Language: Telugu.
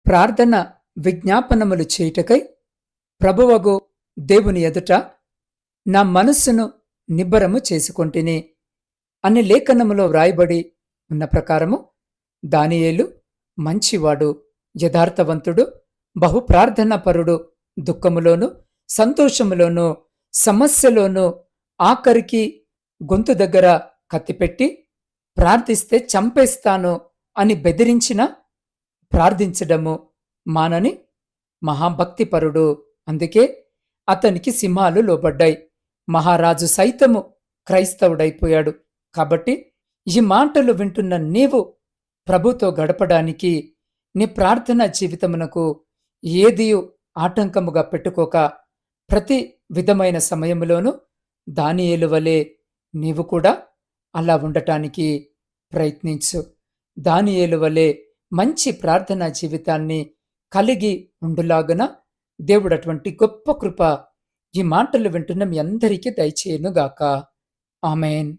ప్రార్థన విజ్ఞాపనములు చేయుటకై ప్రభువగు దేవుని ఎదుట నా మనస్సును నిబ్బరము చేసుకొంటిని అని లేఖనములో వ్రాయబడి ఉన్న ప్రకారము దానియేలు మంచివాడు, యథార్థవంతుడు, బహు ప్రార్థనాపరుడు, దుఃఖములోను సంతోషములోను సమస్యలోను ఆఖరికి గొంతు దగ్గర కత్తిపెట్టి ప్రార్థిస్తే చంపేస్తాను అని బెదిరించిన ప్రార్థించడము మానని మహాభక్తిపరుడు. అందుకే అతనికి సింహాలు లోబడ్డాయి. మహారాజు సైతము క్రైస్తవుడైపోయాడు. కాబట్టి ఈ మాటలు వింటున్న నీవు ప్రభుతో గడపడానికి నీ ప్రార్థనా జీవితమునకు ఏదియు ఆటంకముగా పెట్టుకోక ప్రతి విధమైన సమయములోనూ దానియేలు వలె నీవు కూడా అలా ఉండటానికి ప్రయత్నించు. దానియేలు వలె మంచి ప్రార్థనా జీవితాన్ని కలిగి ఉండులాగున దేవుడు అటువంటి గొప్ప కృప ఈ మాటలు వింటున్న మీ అందరికీ దయచేయునుగాక. ఆమేన్.